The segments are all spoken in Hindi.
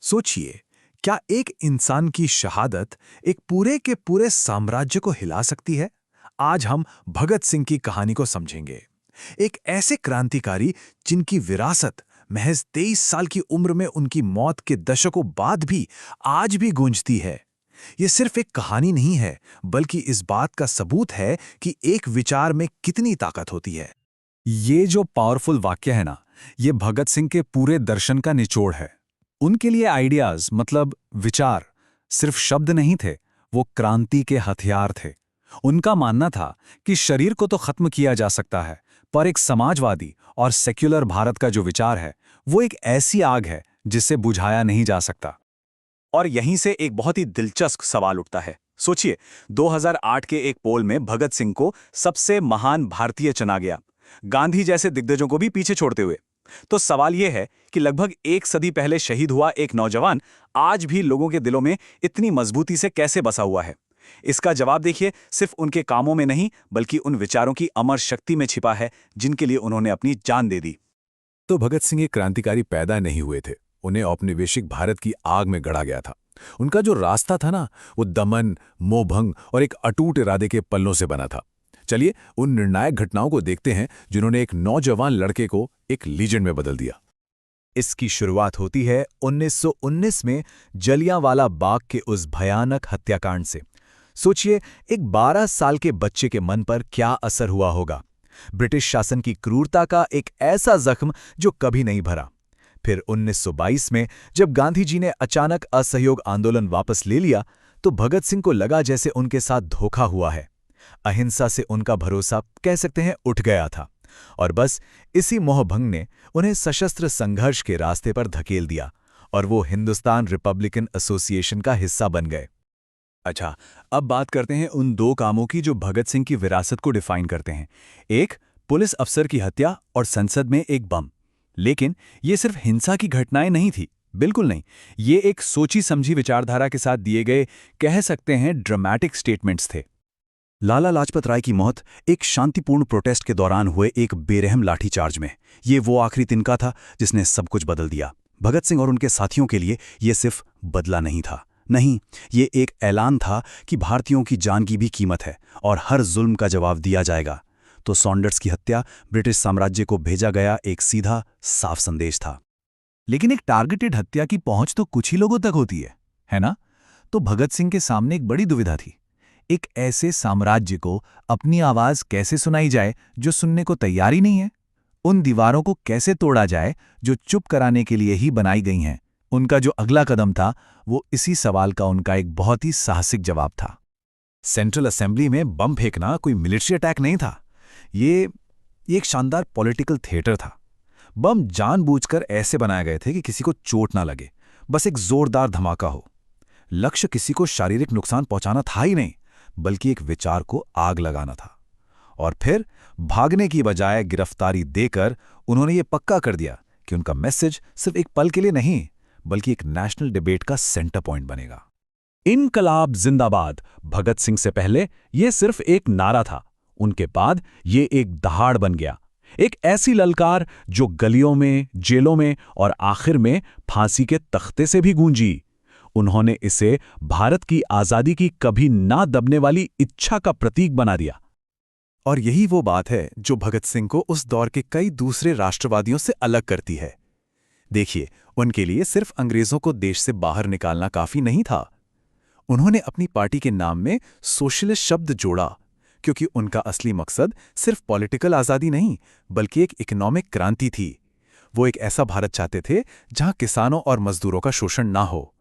सोचिए, क्या एक इंसान की शहादत एक पूरे के पूरे साम्राज्य को हिला सकती है? आज हम भगत सिंह की कहानी को समझेंगे। एक ऐसे क्रांतिकारी जिनकी विरासत महज 23 साल की उम्र में उनकी मौत के दशकों बाद भी आज भी गूंजती है। ये सिर्फ एक कहानी नहीं है, बल्कि इस बात का सबूत है कि एक विचार में कितनी ताकत होती है। ये जो पावरफुल वाक्य है ना, ये भगत सिंह के पूरे दर्शन का निचोड़ है। उनके लिए आइडियाज मतलब विचार सिर्फ शब्द नहीं थे, वो क्रांति के हथियार थे। उनका मानना था कि शरीर को तो खत्म किया जा सकता है, पर एक समाजवादी और सेक्युलर भारत का जो विचार है, वो एक ऐसी आग है जिसे बुझाया नहीं जा सकता। और यहीं से एक बहुत ही दिलचस्प सवाल उठता है। सोचिए, 2008 के एक पोल में भगत सिंह को सबसे महान भारतीय चुना गया, गांधी जैसे दिग्गजों को भी पीछे छोड़ते हुए। तो सवाल यह है कि लगभग एक सदी पहले शहीद हुआ एक नौजवान आज भी लोगों के दिलों में इतनी मजबूती से कैसे बसा हुआ है। इसका जवाब देखिए, सिर्फ उनके कामों में नहीं, बल्कि उन विचारों की अमर शक्ति में छिपा है जिनके लिए उन्होंने अपनी जान दे दी। तो भगत सिंह एक क्रांतिकारी पैदा नहीं हुए थे, उन्हें औपनिवेशिक भारत की आग में गड़ा गया था। उनका जो रास्ता था ना, वो दमन, मोहभंग और एक अटूट इरादे के पल्लों से बना था। चलिए उन निर्णायक घटनाओं को देखते हैं जिन्होंने एक नौजवान लड़के को एक लीजेंड में बदल दिया। इसकी शुरुआत होती है 1919 में जलियांवाला बाग के उस भयानक हत्याकांड से। सोचिए, एक 12 साल के बच्चे के मन पर क्या असर हुआ होगा। ब्रिटिश शासन की क्रूरता का एक ऐसा जख्म जो कभी नहीं भरा। फिर 1922 में जब गांधी जी ने अचानक असहयोग आंदोलन वापस ले लिया, तो भगत सिंह को लगा जैसे उनके साथ धोखा हुआ है। अहिंसा से उनका भरोसा कह सकते हैं उठ गया था, और बस इसी मोहभंग ने उन्हें सशस्त्र संघर्ष के रास्ते पर धकेल दिया और वो हिंदुस्तान रिपब्लिकन एसोसिएशन का हिस्सा बन गए। अच्छा, अब बात करते हैं उन दो कामों की जो भगत सिंह की विरासत को डिफाइन करते हैं। एक, पुलिस अफसर की हत्या और संसद में एक बम। लेकिन ये सिर्फ हिंसा की घटनाएं नहीं थी, बिल्कुल नहीं। ये एक सोची समझी विचारधारा के साथ दिए गए, कह सकते हैं, ड्रामेटिक स्टेटमेंट्स थे। लाला लाजपत राय की मौत एक शांतिपूर्ण प्रोटेस्ट के दौरान हुए एक बेरहम लाठीचार्ज में। ये वो आखिरी तिनका था जिसने सब कुछ बदल दिया। भगत सिंह और उनके साथियों के लिए ये सिर्फ बदला नहीं था, नहीं, ये एक ऐलान था कि भारतीयों की जान की भी कीमत है और हर जुल्म का जवाब दिया जाएगा। तो सॉन्डर्स की हत्या ब्रिटिश साम्राज्य को भेजा गया एक सीधा साफ संदेश था। लेकिन एक टारगेटेड हत्या की पहुंच तो कुछ ही लोगों तक होती है ना? तो भगत सिंह के सामने एक बड़ी दुविधा थी। एक ऐसे साम्राज्य को अपनी आवाज कैसे सुनाई जाए जो सुनने को तैयार ही नहीं है? उन दीवारों को कैसे तोड़ा जाए जो चुप कराने के लिए ही बनाई गई हैं? उनका जो अगला कदम था, वो इसी सवाल का उनका एक बहुत ही साहसिक जवाब था। सेंट्रल असेंबली में बम फेंकना कोई मिलिट्री अटैक नहीं था। ये एक शानदार पॉलिटिकल थिएटर था। बम जानबूझकर ऐसे बनाए गए थे कि किसी को चोट ना लगे, बस एक जोरदार धमाका हो। लक्ष्य किसी को शारीरिक नुकसान पहुंचाना था ही नहीं, बल्कि एक विचार को आग लगाना था। और फिर भागने की बजाय गिरफ्तारी देकर उन्होंने ये पक्का कर दिया कि उनका मैसेज सिर्फ एक पल के लिए नहीं, बल्कि एक नेशनल डिबेट का सेंटर पॉइंट बनेगा। इनकलाब जिंदाबाद भगत सिंह से पहले ये सिर्फ एक नारा था, उनके बाद ये एक दहाड़ बन गया। एक ऐसी ललकार जो गलियों में, जेलों में और आखिर में फांसी के तख्ते से भी गूंजी। उन्होंने इसे भारत की आजादी की कभी ना दबने वाली इच्छा का प्रतीक बना दिया। और यही वो बात है जो भगत सिंह को उस दौर के कई दूसरे राष्ट्रवादियों से अलग करती है। देखिए, उनके लिए सिर्फ अंग्रेजों को देश से बाहर निकालना काफी नहीं था। उन्होंने अपनी पार्टी के नाम में सोशलिस्ट शब्द जोड़ा, क्योंकि उनका असली मकसद सिर्फ पॉलिटिकल आजादी नहीं, बल्कि एक इकोनॉमिक क्रांति थी। वो एक ऐसा भारत चाहते थे जहां किसानों और मजदूरों का शोषण ना हो।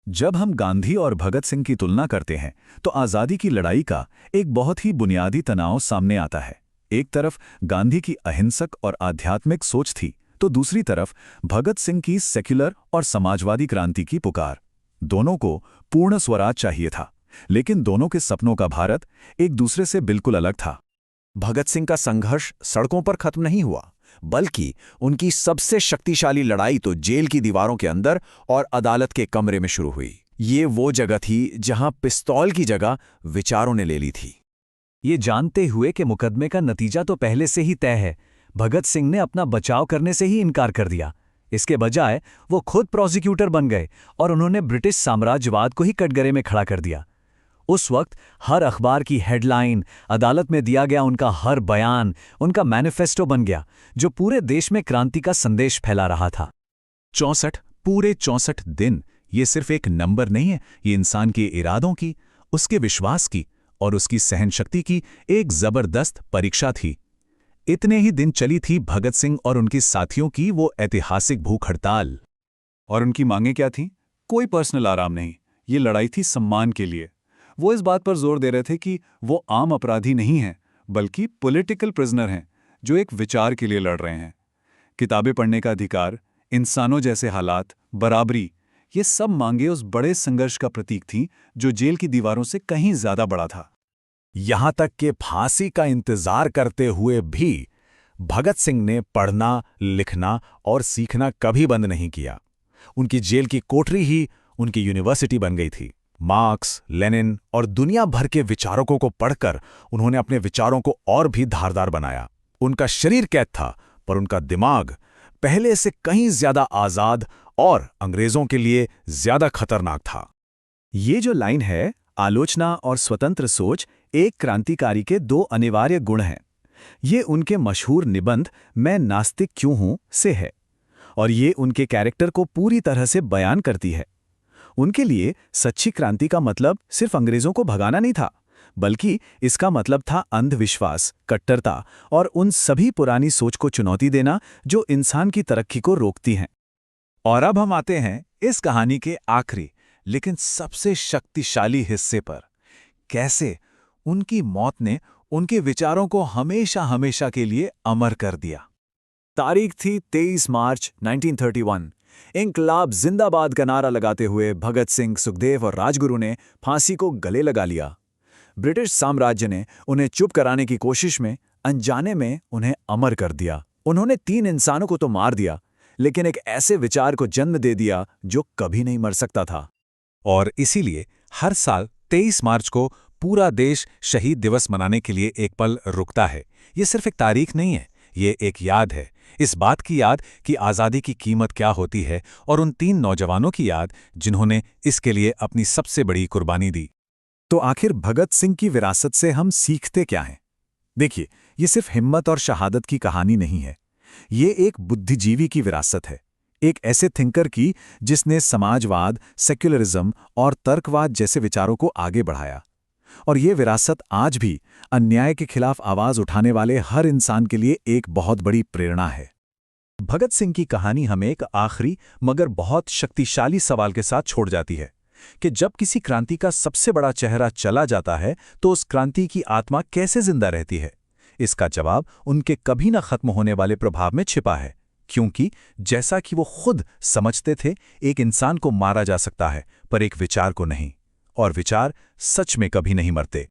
जब हम गांधी और भगत सिंह की तुलना करते हैं, तो आजादी की लड़ाई का एक बहुत ही बुनियादी तनाव सामने आता है। एक तरफ गांधी की अहिंसक और आध्यात्मिक सोच थी, तो दूसरी तरफ भगत सिंह की सेक्युलर और समाजवादी क्रांति की पुकार। दोनों को पूर्ण स्वराज चाहिए था, लेकिन दोनों के सपनों का भारत एक दूसरे से बिल्कुल अलग था। भगत सिंह का संघर्ष सड़कों पर खत्म नहीं हुआ, बल्कि उनकी सबसे शक्तिशाली लड़ाई तो जेल की दीवारों के अंदर और अदालत के कमरे में शुरू हुई। ये वो जगह थी जहां पिस्तौल की जगह विचारों ने ले ली थी। ये जानते हुए कि मुकदमे का नतीजा तो पहले से ही तय है, भगत सिंह ने अपना बचाव करने से ही इनकार कर दिया। इसके बजाय वो खुद प्रोसिक्यूटर बन गए और उन्होंने ब्रिटिश साम्राज्यवाद को ही कटघरे में खड़ा कर दिया। उस वक्त हर अखबार की हेडलाइन, अदालत में दिया गया उनका हर बयान, उनका मैनिफेस्टो बन गया, जो पूरे देश में क्रांति का संदेश फैला रहा था। 64 पूरे 64 दिन, ये सिर्फ एक नंबर नहीं है, ये इंसान के इरादों की, उसके विश्वास की और उसकी सहनशक्ति की एक जबरदस्त परीक्षा थी। इतने ही दिन चली थी भगत सिंह और उनके साथियों की वो ऐतिहासिक भूख हड़ताल। और उनकी मांगें क्या थीं? कोई पर्सनल आराम नहीं, ये लड़ाई थी सम्मान के लिए। वो इस बात पर जोर दे रहे थे कि वो आम अपराधी नहीं हैं, बल्कि पॉलिटिकल प्रिजनर हैं, जो एक विचार के लिए लड़ रहे हैं। किताबें पढ़ने का अधिकार, इंसानों जैसे हालात, बराबरी, ये सब मांगे उस बड़े संघर्ष का प्रतीक थीं, जो जेल की दीवारों से कहीं ज्यादा बड़ा था। यहां तक कि फांसी का इंतजार करते हुए भी भगत सिंह ने पढ़ना, लिखना और सीखना कभी बंद नहीं किया। उनकी जेल की कोठरी ही उनकी यूनिवर्सिटी बन गई थी। मार्क्स, लेनिन और दुनिया भर के विचारकों को पढ़कर उन्होंने अपने विचारों को और भी धारदार बनाया। उनका शरीर कैद था, पर उनका दिमाग पहले से कहीं ज्यादा आजाद और अंग्रेजों के लिए ज्यादा खतरनाक था। ये जो लाइन है, आलोचना और स्वतंत्र सोच एक क्रांतिकारी के दो अनिवार्य गुण हैं। ये उनके मशहूर निबंध मैं नास्तिक क्यों हूं से है, और ये उनके कैरेक्टर को पूरी तरह से बयान करती है। उनके लिए सच्ची क्रांति का मतलब सिर्फ अंग्रेजों को भगाना नहीं था, बल्कि इसका मतलब था अंधविश्वास, कट्टरता और उन सभी पुरानी सोच को चुनौती देना जो इंसान की तरक्की को रोकती हैं। और अब हम आते हैं इस कहानी के आखिरी लेकिन सबसे शक्तिशाली हिस्से पर। कैसे उनकी मौत ने उनके विचारों को हमेशा हमेशा के लिए अमर कर दिया। तारीख थी 23 मार्च 1931। इंकलाब जिंदाबाद का नारा लगाते हुए भगत सिंह, सुखदेव और राजगुरु ने फांसी को गले लगा लिया। ब्रिटिश साम्राज्य ने उन्हें चुप कराने की कोशिश में अनजाने में उन्हें अमर कर दिया। उन्होंने 3 इंसानों को तो मार दिया, लेकिन एक ऐसे विचार को जन्म दे दिया जो कभी नहीं मर सकता था। और इसीलिए हर साल 23 मार्च को पूरा देश शहीद दिवस मनाने के लिए एक पल रुकता है। ये सिर्फ एक तारीख नहीं है, ये एक याद है। इस बात की याद कि आज़ादी की कीमत क्या होती है, और उन 3 नौजवानों की याद जिन्होंने इसके लिए अपनी सबसे बड़ी कुर्बानी दी। तो आखिर भगत सिंह की विरासत से हम सीखते क्या हैं? देखिए, ये सिर्फ हिम्मत और शहादत की कहानी नहीं है। ये एक बुद्धिजीवी की विरासत है, एक ऐसे थिंकर की जिसने समाजवाद, सेक्युलरिज्म और तर्कवाद जैसे विचारों को आगे बढ़ाया। और ये विरासत आज भी अन्याय के खिलाफ आवाज उठाने वाले हर इंसान के लिए एक बहुत बड़ी प्रेरणा है। भगत सिंह की कहानी हमें एक आखिरी मगर बहुत शक्तिशाली सवाल के साथ छोड़ जाती है कि जब किसी क्रांति का सबसे बड़ा चेहरा चला जाता है तो उस क्रांति की आत्मा कैसे जिंदा रहती है। इसका जवाब उनके कभी न खत्म होने वाले प्रभाव में छिपा है, क्योंकि जैसा कि वो खुद समझते थे, एक इंसान को मारा जा सकता है पर एक विचार को नहीं, और विचार सच में कभी नहीं मरते।